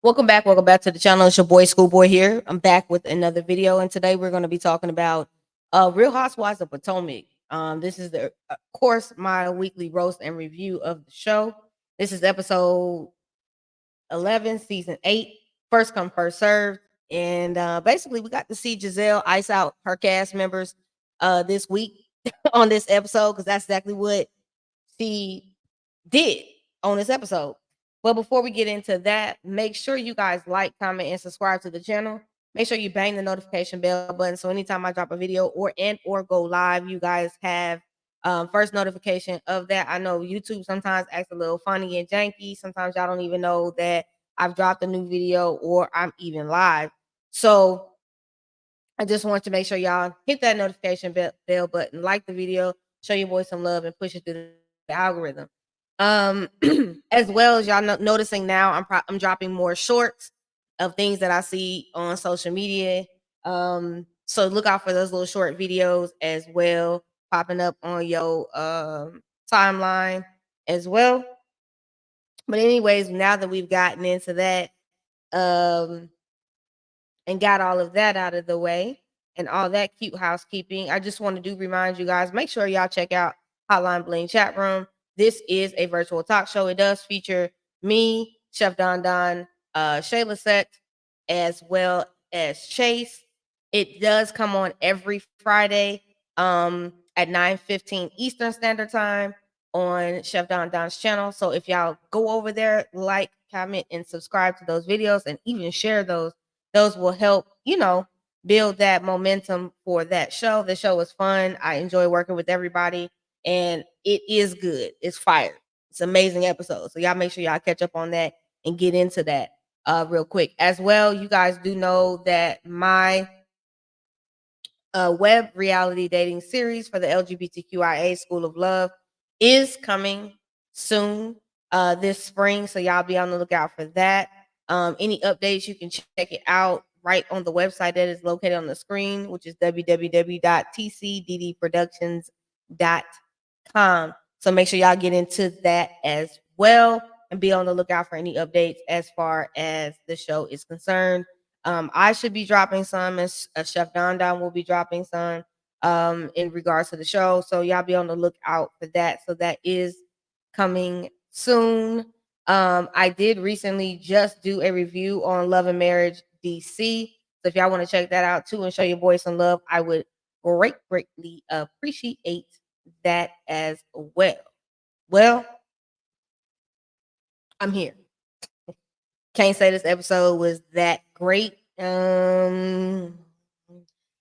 Welcome back to the channel. It's your boy Schoolboy here. I'm back with another video, and today we're going to be talking about Real Housewives of Potomac. This is the, of course, my weekly roast and review of the show. This is episode 11, season 8, first come, first served. And basically, we got to see Giselle ice out her cast members this week on this episode because that's exactly what she did on this episode. But before we get into that, make sure you guys like, comment, and subscribe to the channel. Make sure you bang the notification bell button so anytime I drop a video or go live, you guys have first notification of that. I know YouTube sometimes acts a little funny and janky. Sometimes y'all don't even know that I've dropped a new video or I'm even live. So I just want to make sure y'all hit that notification bell button, like the video, show your boy some love, and push it through the algorithm. Um, as well as y'all noticing now, I'm dropping more shorts of things that I see on social media. So look out for those little short videos as well, popping up on your timeline as well. But anyways, now that we've gotten into that, um, and got all of that out of the way and all that cute housekeeping, I just want to do remind you guys, make sure y'all check out Hotline Bling Chat Room. This is a virtual talk show. It does feature me, Chef Don Don, Shayla Set, as well as Chase. It does come on every Friday at 9:15 Eastern Standard Time on Chef Don Don's channel. So if y'all go over there, like, comment, and subscribe to those videos and even share those will help, build that momentum for that show. The show is fun. I enjoy working with everybody, and it is good. It's fire. It's amazing episode. So y'all make sure y'all catch up on that and get into that real quick. As well, you guys do know that my web reality dating series for the LGBTQIA School of Love is coming soon this spring. So y'all be on the lookout for that. Any updates, you can check it out right on the website that is located on the screen, which is www.tcddproductions.com. So make sure y'all get into that as well and be on the lookout for any updates as far as the show is concerned. I should be dropping some, and Chef Don Don will be dropping some in regards to the show. So y'all be on the lookout for that. So that is coming soon. I did recently just do a review on Love and Marriage DC. So if y'all want to check that out too and show your boy some love, I would greatly appreciate that as well. Well, I'm here. Can't say this episode was that great. I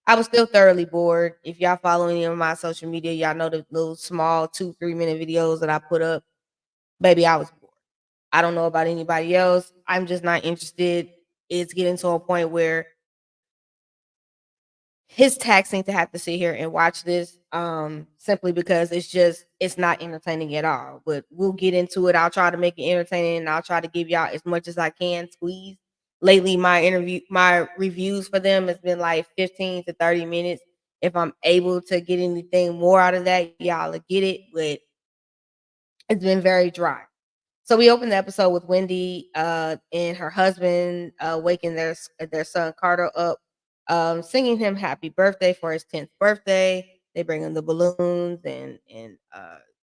was still thoroughly bored. If y'all follow any of my social media, y'all know the little small 2-3 minute videos that I put up. Baby, I was bored. I don't know about anybody else. I'm just not interested. It's getting to a point where it's taxing to have to sit here and watch this simply because it's not entertaining at all. But we'll get into it. I'll try to make it entertaining and I'll try to give y'all as much as I can squeeze. Lately my reviews for them has been like 15 to 30 minutes. If I'm able to get anything more out of that, y'all will get it, but it's been very dry. So we opened the episode with Wendy and her husband waking their son Carter up, singing him happy birthday for his 10th birthday. They bring him the balloons and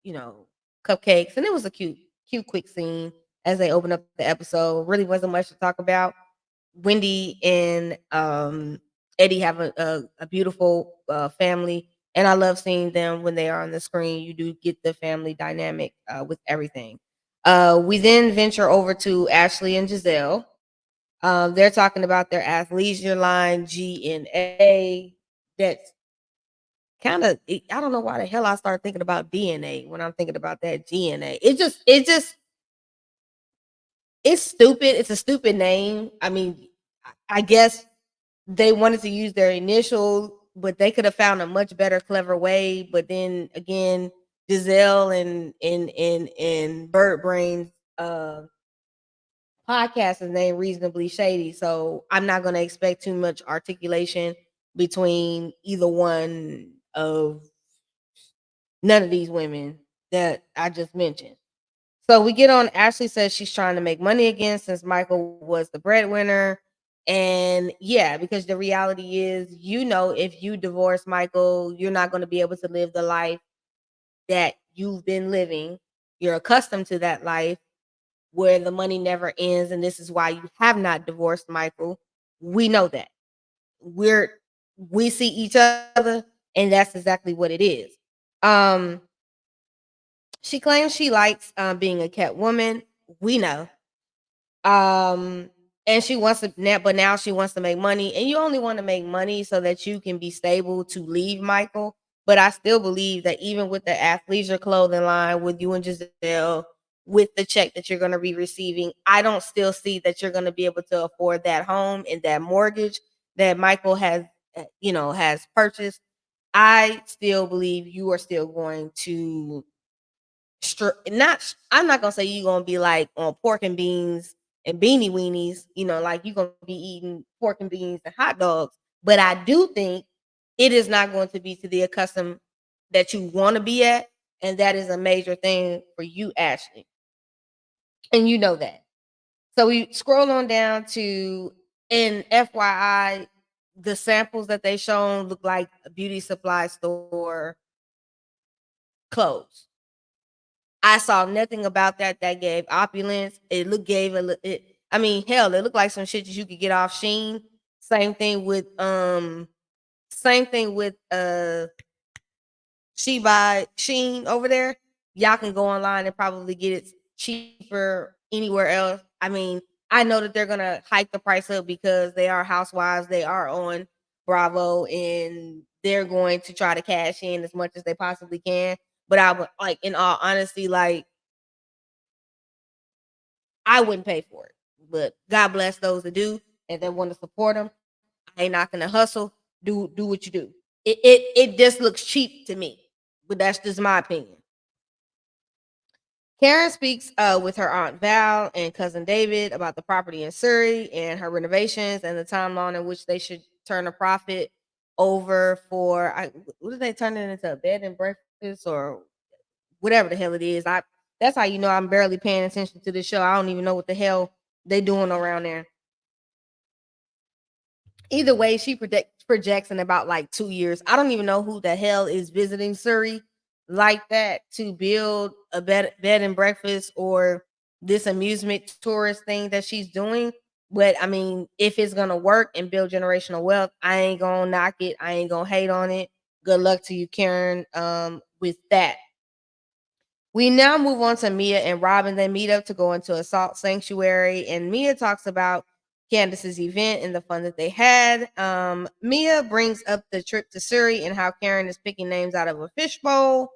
you know cupcakes, and it was a cute quick scene as they open up the episode. Really wasn't much to talk about. Wendy and Eddie have a beautiful family, and I love seeing them when they are on the screen. You do get the family dynamic with everything. We then venture over to Ashley and Giselle. They're talking about their athleisure line GNA. That's kind of I don't know why the hell I started thinking about DNA when I'm thinking about that GNA. It's stupid. It's a stupid name. I mean, I guess they wanted to use their initial, but they could have found a much better, clever way. But then again, Giselle and Bird Brains podcast is named Reasonably Shady. So I'm not gonna expect too much articulation between either one of none of these women that I just mentioned. So we get on. Ashley says she's trying to make money again since Michael was the breadwinner. And yeah, because the reality is, if you divorce Michael, you're not going to be able to live the life that you've been living. You're accustomed to that life where the money never ends. And this is why you have not divorced Michael. We know that. We're we see each other, and that's exactly what it is. Um, she claims she likes being a kept woman. We know. Um, and she wants to now, but now she wants to make money, and you only want to make money so that you can be stable to leave Michael. But I still believe that even with the athleisure clothing line, with you and Giselle, with the check that you're going to be receiving, I don't still see that you're going to be able to afford that home and that mortgage that Michael has purchased. I still believe you are still going to not I'm not gonna say you're gonna be like on pork and beans and beanie weenies, like you're gonna be eating pork and beans and hot dogs. But I do think it is not going to be to the accustomed that you want to be at, and that is a major thing for you, Ashley. And you know that. So we scroll on down to, and FYI, the samples that they shown look like a beauty supply store clothes. I saw nothing about that gave opulence. It look gave a it. I mean, hell, it looked like some shit that you could get off Sheen. Same thing with same thing with She by Sheen over there. Y'all can go online and probably get it cheaper anywhere else. I mean, I know that they're gonna hike the price up because they are housewives. They are on Bravo, and they're going to try to cash in as much as they possibly can. But I would like, in all honesty, like I wouldn't pay for it. But God bless those that do and that want to support them. I ain't not gonna hustle. Do what you do. It just looks cheap to me. But that's just my opinion. Karen speaks with her aunt Val and cousin David about the property in Surrey and her renovations and the timeline in which they should turn a profit over for. What did they turn it into, a bed and breakfast or whatever the hell it is? That's how you know I'm barely paying attention to the show. I don't even know what the hell they doing around there. Either way, she projects in about like 2 years. I don't even know who the hell is visiting Surrey like that to build a bed and breakfast or this amusement tourist thing that she's doing. But I mean, if it's gonna work and build generational wealth, I ain't gonna knock it. I ain't gonna hate on it. Good luck to you, Karen. With that. We now move on to Mia and Robin. They meet up to go into a salt sanctuary, and Mia talks about Candace's event and the fun that they had. Mia brings up the trip to Surrey and how Karen is picking names out of a fishbowl.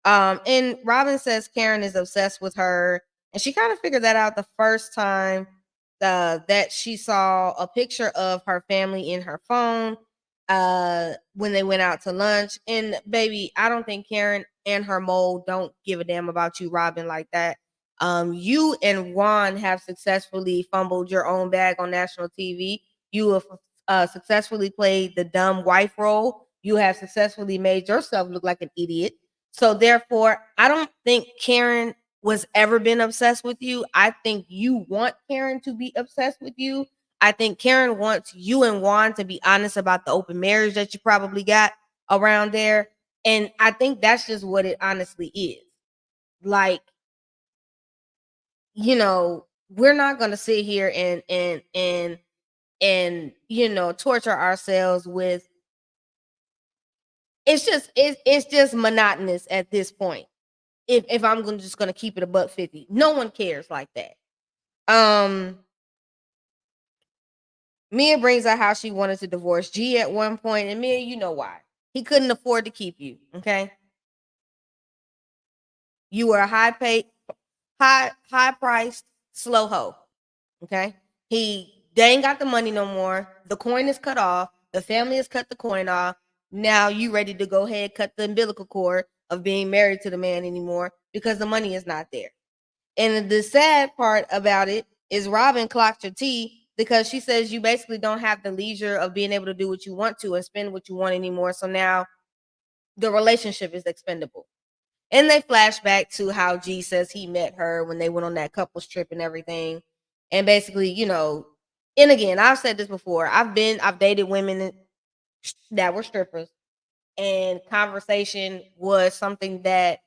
And Robin says Karen is obsessed with her, and she kind of figured that out the first time that she saw a picture of her family in her phone when they went out to lunch. And baby, I don't think Karen and her mole don't give a damn about you, Robin, like that. You and Juan have successfully fumbled your own bag on national TV. You have successfully played the dumb wife role. You have successfully made yourself look like an idiot. So therefore, I don't think Karen was ever been obsessed with you. I think you want Karen to be obsessed with you. I think Karen wants you and Juan to be honest about the open marriage that you probably got around there. And I think that's just what it honestly is. Like, we're not gonna sit here and torture ourselves with it's just monotonous at this point. If I'm just gonna keep it a buck 50. No one cares like that. Um Mia brings out how she wanted to divorce G at one point, and Mia, you know why. He couldn't afford to keep you. Okay. You were a high paid, high priced, slow hoe. Okay. They ain't got the money no more. The coin is cut off. The family has cut the coin off. Now you ready to go ahead, cut the umbilical cord of being married to the man anymore because the money is not there. And the sad part about it is Robin clocked your tea because she says you basically don't have the leisure of being able to do what you want to and spend what you want anymore. So now the relationship is expendable. And they flash back to how G says he met her when they went on that couples trip and everything. And basically, and again, I've said this before. I've dated women that were strippers, and conversation was something that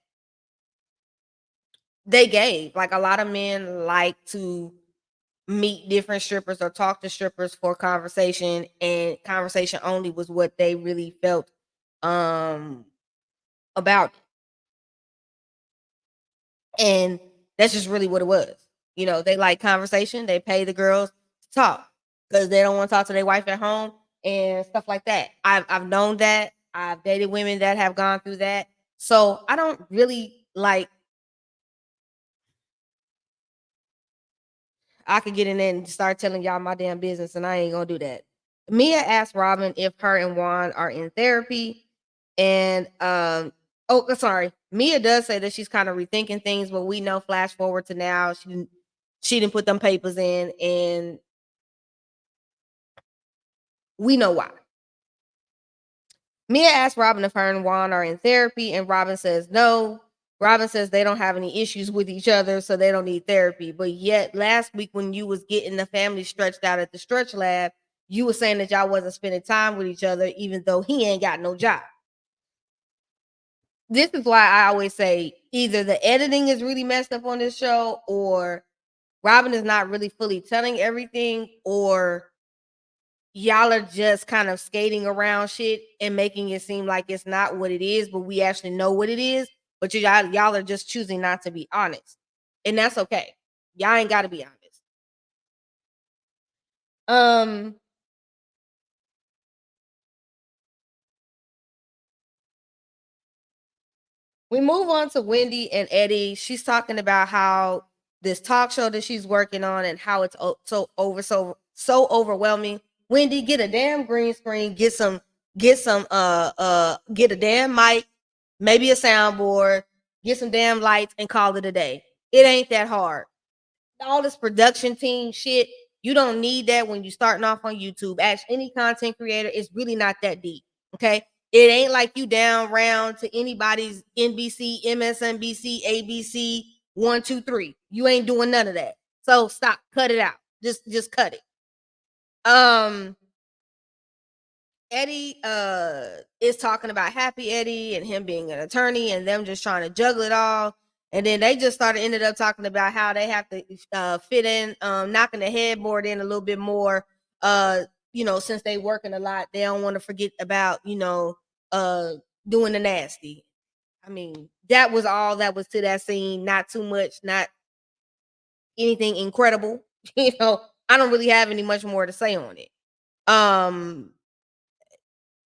they gave. Like, a lot of men like to meet different strippers or talk to strippers for conversation, and conversation only was what they really felt um about. And that's just really what it was. They like conversation. They pay the girls to talk because they don't want to talk to their wife at home and stuff like that. I've known that. I've dated women that have gone through that. So I don't really like. I could get in there and start telling y'all my damn business, and I ain't gonna do that. Mia asked Robin if her and Juan are in therapy, and sorry, Mia does say that she's kind of rethinking things, but we know, flash forward to now, she didn't put them papers in, and we know why. Mia asked Robin if her and Juan are in therapy, and Robin says no. Robin says they don't have any issues with each other, so they don't need therapy. But yet, last week when you was getting the family stretched out at the stretch lab, you were saying that y'all wasn't spending time with each other, even though he ain't got no job. This is why I always say either the editing is really messed up on this show, or Robin is not really fully telling everything, or y'all are just kind of skating around shit and making it seem like it's not what it is, but we actually know what it is. But y'all are just choosing not to be honest, and that's okay. Y'all ain't got to be honest. Um, we move on to Wendy and Eddie. She's talking about how this talk show that she's working on and how it's so overwhelming. Wendy, get a damn green screen, get a damn mic, maybe a soundboard, get some damn lights, and call it a day. It ain't that hard. All this production team shit, you don't need that when you're starting off on YouTube. Ask any content creator, it's really not that deep. Okay. It ain't like you down round to anybody's NBC, MSNBC, ABC, 1, 2, 3. You ain't doing none of that. So stop, cut it out. Just cut it. Um, Eddie is talking about Happy Eddie and him being an attorney and them just trying to juggle it all. And then they just ended up talking about how they have to fit in, knocking the headboard in a little bit more. Since they working a lot, they don't want to forget about, uh doing the nasty. I mean, that was all that was to that scene. Not too much, not anything incredible. I don't really have any much more to say on it. Um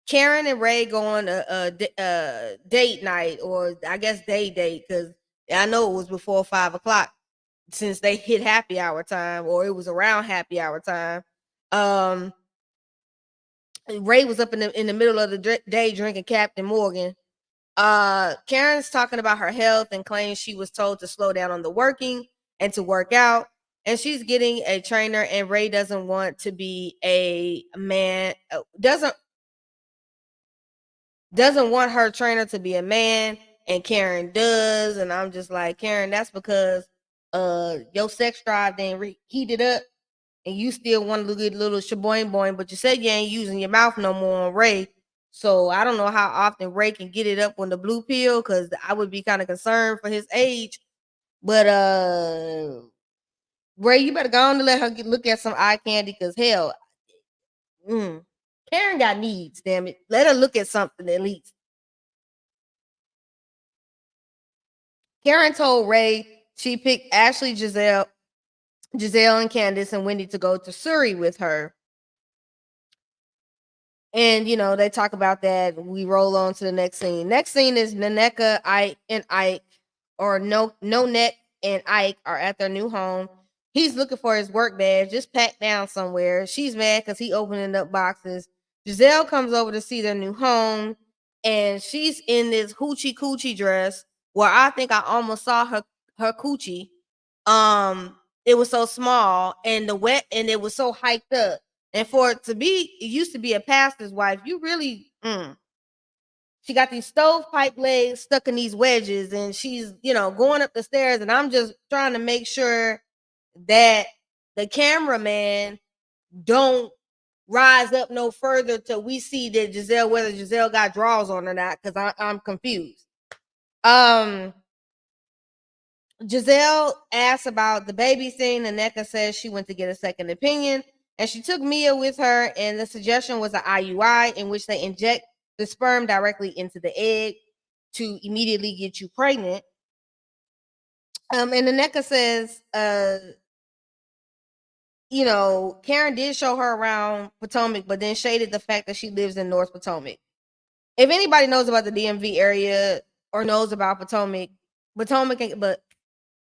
Karen and Ray go on a date night, or I guess day date, because I know it was before 5 o'clock since they hit happy hour time, or it was around happy hour time. Um, Ray was up in the middle of the day drinking Captain Morgan. Karen's talking about her health and claims she was told to slow down on the working and to work out. And she's getting a trainer, and Ray doesn't want to be a man, doesn't want her trainer to be a man, and Karen does. And I'm just like, Karen, that's because your sex drive then heated up, and you still want to get a little shaboing boing, but you said you ain't using your mouth no more on Ray. So I don't know how often Ray can get it up on the blue pill, because I would be kind of concerned for his age. But Ray, you better go on to let her look at some eye candy, because hell, Karen got needs, damn it. Let her look at something at least. Karen told Ray she picked Ashley, Giselle and Candace and Wendy to go to Surrey with her. And they talk about that. We roll on to the next scene. Next scene is Naneka, Ike, and Ike, or no Neck and Ike are at their new home. He's looking for his work badge, just packed down somewhere. She's mad because he opening up boxes. Giselle comes over to see their new home, and she's in this hoochie coochie dress where I think I almost saw her coochie. It was so small, and it was so hyped up. And for it to be, it used to be a pastor's wife. You really, She got these stovepipe legs stuck in these wedges, and she's, going up the stairs. And I'm just trying to make sure that the cameraman don't rise up no further till we see that whether Giselle got draws on or not, because I'm confused. Giselle asks about the baby thing, and Nneka says she went to get a second opinion, and she took Mia with her, and the suggestion was an IUI in which they inject the sperm directly into the egg to immediately get you pregnant. And Nneka says, Karen did show her around Potomac, but then shaded the fact that she lives in North Potomac. If anybody knows about the DMV area or knows about Potomac, but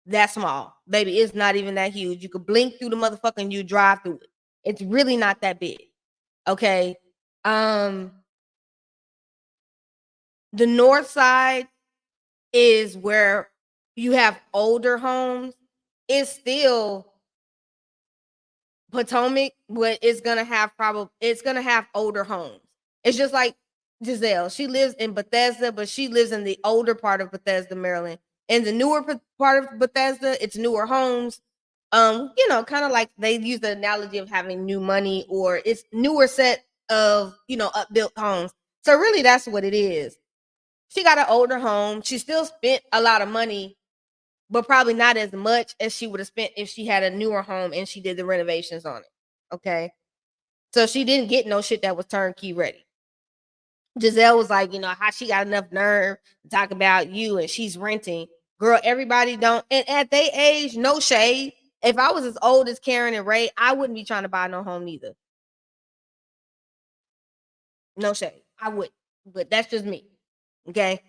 that small, baby, it's not even that huge. You could blink through the motherfucker and you drive through it. It's really not that big. Okay. The north side is where you have older homes. It's still Potomac, but it's gonna have older homes. It's just like Giselle. She lives in Bethesda, but she lives in the older part of Bethesda, Maryland. In the newer part of Bethesda, it's newer homes. Kind of like they use the analogy of having new money, or it's newer set of upbuilt homes. So really, that's what it is. She got an older home. She still spent a lot of money, but probably not as much as she would have spent if she had a newer home and she did the renovations on it. Okay. So she didn't get no shit that was turnkey ready. Giselle was like, how she got enough nerve to talk about you and she's renting. Girl, everybody don't. And at their age, no shade. If I was as old as Karen and Ray, I wouldn't be trying to buy no home neither. No shade. I would. But that's just me. Okay.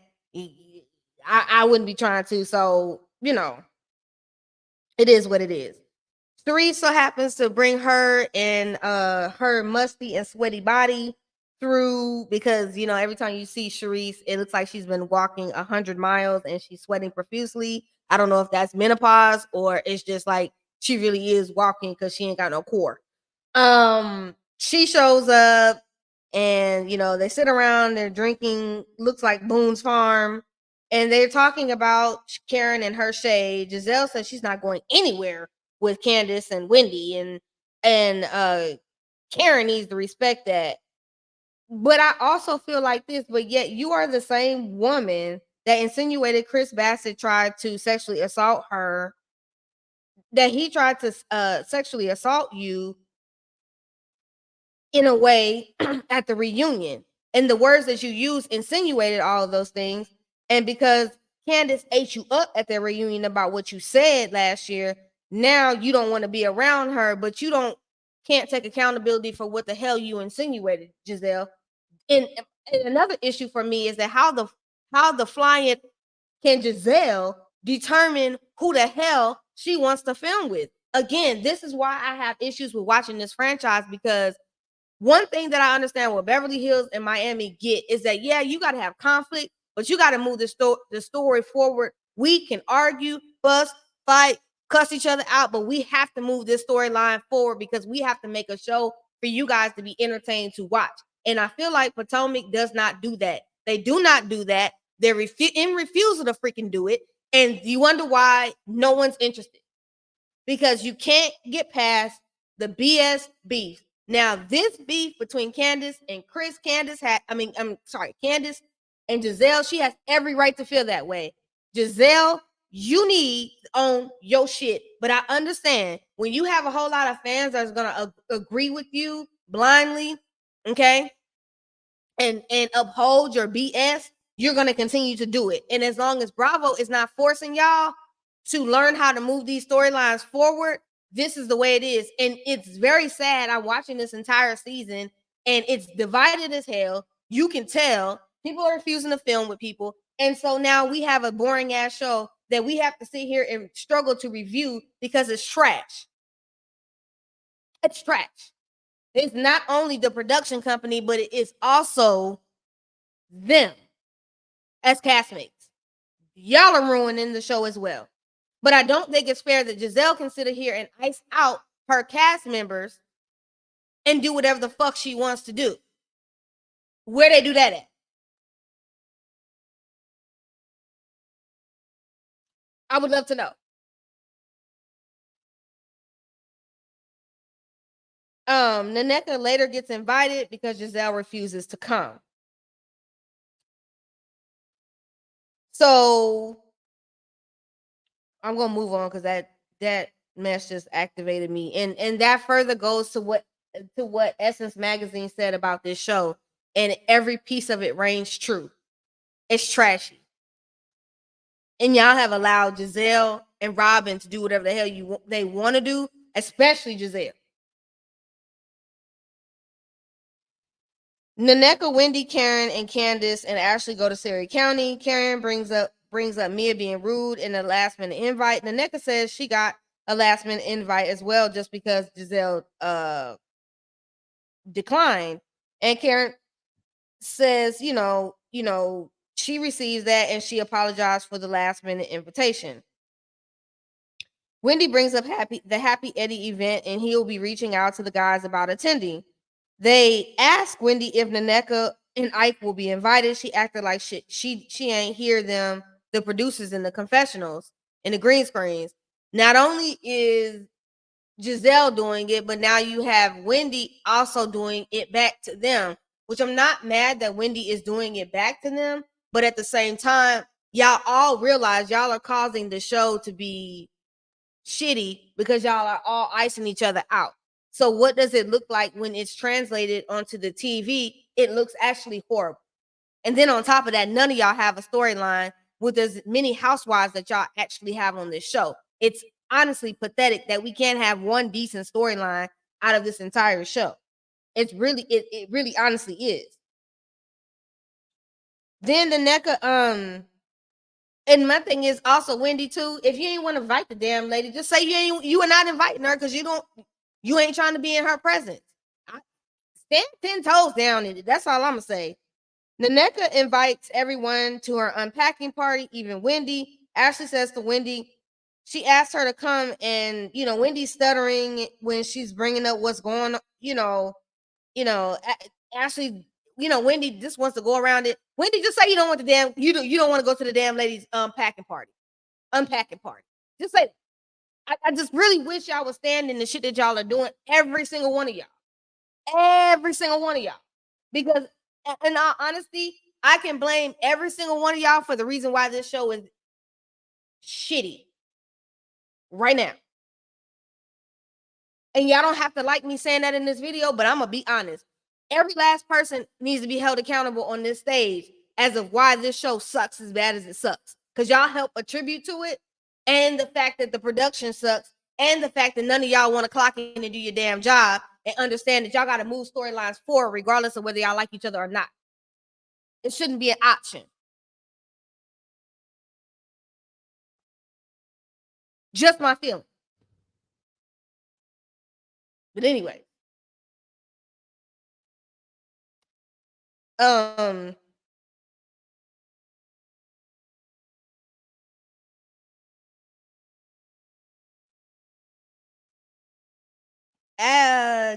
I wouldn't be trying to. So, it is what it is. Therese so happens to bring her and her musty and sweaty body through, because every time you see Sharice, it looks like she's been walking 100 miles and she's sweating profusely. I don't know if that's menopause or it's just like she really is walking because she ain't got no core. She shows up, and they sit around, they're drinking, looks like Boone's Farm, and they're talking about Karen and her shade. Giselle says she's not going anywhere with Candace and Wendy, and Karen needs to respect that. But I also feel like this, but yet you are the same woman that insinuated Chris Bassett tried to sexually assault her, that he tried to sexually assault you in a way at the reunion. And the words that you use insinuated all of those things. And because Candace ate you up at their reunion about what you said last year, now you don't want to be around her, but you can't take accountability for what the hell you insinuated, Giselle. And another issue for me is that how the flying can Giselle determine who the hell she wants to film with? Again, this is why I have issues with watching this franchise, because one thing that I understand what Beverly Hills and Miami get is that, yeah, you got to have conflict, but you got to move the story forward. We can argue, fuss, fight, cuss each other out, but we have to move this storyline forward because we have to make a show for you guys to be entertained to watch. And I feel like Potomac does not do that. They do not do that. They're in refusal to freaking do it. And you wonder why no one's interested, because you can't get past the BS beef. Now, this beef between Candace and Chris, Candace and Giselle, she has every right to feel that way. Giselle, you need to own your shit. But I understand when you have a whole lot of fans that's gonna agree with you blindly, okay, and uphold your BS, you're gonna continue to do it. And as long as Bravo is not forcing y'all to learn how to move these storylines forward, this is the way it is. And it's very sad. I'm watching this entire season and it's divided as hell. You can tell people are refusing to film with people. And so now we have a boring ass show that we have to sit here and struggle to review because it's trash. It's trash. It's not only the production company, but it is also them as castmates. Y'all are ruining the show as well. But I don't think it's fair that Giselle can sit here and ice out her cast members and do whatever the fuck she wants to do. Where they do that at? I would love to know. Naneka later gets invited because Giselle refuses to come. So I'm gonna move on because that mess just activated me, and that further goes to what Essence Magazine said about this show, and every piece of it reigns true. It's trashy, and y'all have allowed Giselle and Robin to do whatever the hell they want to do, especially Giselle. Naneka, Wendy, Karen, and Candace and Ashley go to Surrey County. Karen brings up Mia being rude in a last minute invite. Naneka says she got a last minute invite as well, just because Giselle declined. And Karen says, she receives that and she apologized for the last minute invitation. Wendy brings up the Happy Eddie event, and he'll be reaching out to the guys about attending. They ask Wendy if Naneka and Ike will be invited. She acted like she ain't hear them, the producers in the confessionals, in the green screens. Not only is Giselle doing it, but now you have Wendy also doing it back to them, which I'm not mad that Wendy is doing it back to them, but at the same time, y'all all realize y'all are causing the show to be shitty because y'all are all icing each other out. So what does it look like when it's translated onto the TV? It looks actually horrible. And then on top of that, none of y'all have a storyline with as many housewives that y'all actually have on this show. It's honestly pathetic that we can't have one decent storyline out of this entire show. It really honestly is. Then the NECA, and my thing is also Wendy too. If you ain't want to invite the damn lady, just say you are not inviting her because you ain't trying to be in her presence. Stand 10 toes down in it. That's all I'm gonna say. Naneka invites everyone to her unpacking party, even Wendy. Ashley says to Wendy, she asked her to come, and Wendy's stuttering when she's bringing up what's going on. Ashley, Wendy just wants to go around it. Wendy, just say you don't want the damn you don't want to go to the damn lady's unpacking party. Just say that. I just really wish y'all would stand in the shit that y'all are doing. Every single one of y'all. Every single one of y'all. Because in all honesty, I can blame every single one of y'all for the reason why this show is shitty right now. And y'all don't have to like me saying that in this video, but I'm gonna be honest. Every last person needs to be held accountable on this stage as of why this show sucks as bad as it sucks. Because y'all help attribute to it, and the fact that the production sucks, and the fact that none of y'all want to clock in and do your damn job and understand that y'all got to move storylines forward regardless of whether y'all like each other or not. It shouldn't be an option. Just my feeling. But anyway, um,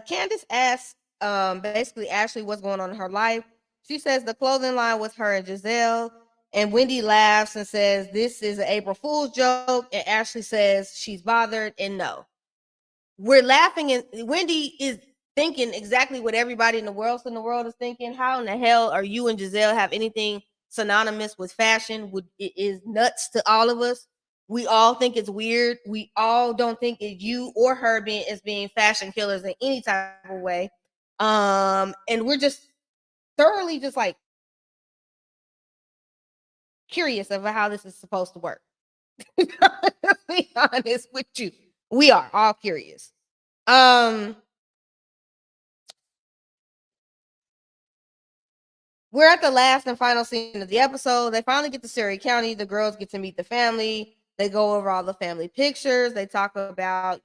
Candace asks, basically Ashley what's going on in her life. She says the clothing line with her and Giselle, and Wendy laughs and says this is an April Fool's joke, and Ashley says she's bothered, and no, we're laughing, and Wendy is thinking exactly what everybody in the world is thinking. How in the hell are you and Giselle have anything synonymous with fashion? It is nuts to all of us. We all think it's weird. We all don't think it's you or her being fashion killers in any type of way. And we're just thoroughly just like curious of how this is supposed to work. To be honest with you, we are all curious. We're at the last and final scene of the episode. They finally get to Surrey County. The girls get to meet the family. They go over all the family pictures. They talk about,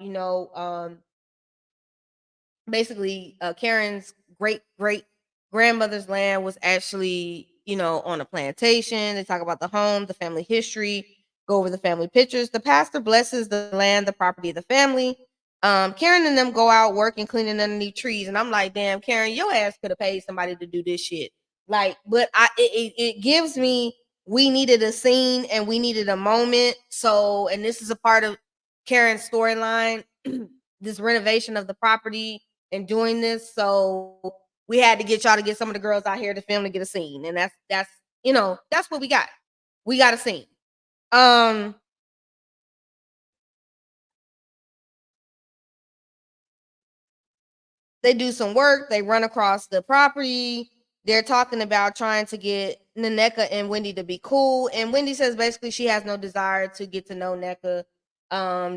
basically Karen's great grandmother's land was actually, on a plantation. They talk about the home, the family history, go over the family pictures. The pastor blesses the land, the property of the family. Karen and them go out working, cleaning underneath trees. And I'm like, damn, Karen, your ass could have paid somebody to do this shit. Like, but it gives me we needed a scene and we needed a moment. So, and this is a part of Karen's storyline, this renovation of the property and doing this. So we had to get y'all to get some of the girls out here to film to get a scene. And that's that's what we got. We got a scene. Um they do some work, they run across the property. They're talking about trying to get Naneka and Wendy to be cool. And Wendy says basically she has no desire to get to know Neka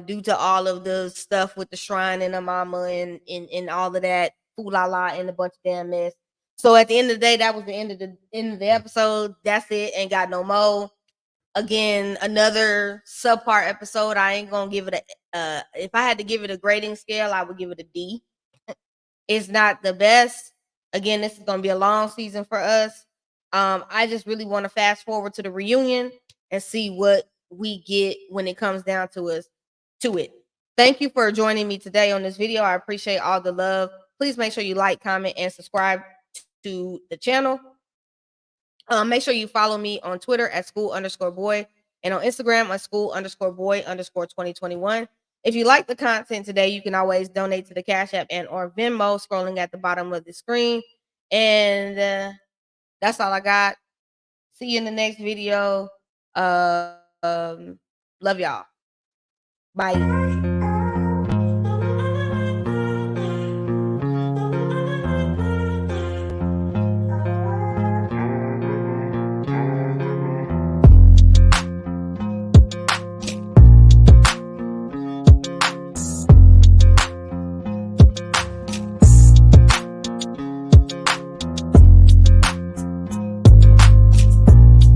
due to all of the stuff with the shrine and the mama and all of that foo la la and a bunch of damn mess. So at the end of the day, that was the end of the episode. That's it. Ain't got no more. Again, another subpar episode. I ain't gonna give it a if I had to give it a grading scale, I would give it a D. It's not the best. Again, this is going to be a long season for us. I just really want to fast forward to the reunion and see what we get when it comes down to it. Thank you for joining me today on this video. I appreciate all the love. Please make sure you like, comment, and subscribe to the channel. Make sure you follow me on Twitter at school_boy and on Instagram at school_boy_2021. If you like the content today, you can always donate to the Cash App and or Venmo scrolling at the bottom of the screen. And that's all I got. See you in the next video. Love y'all. Bye.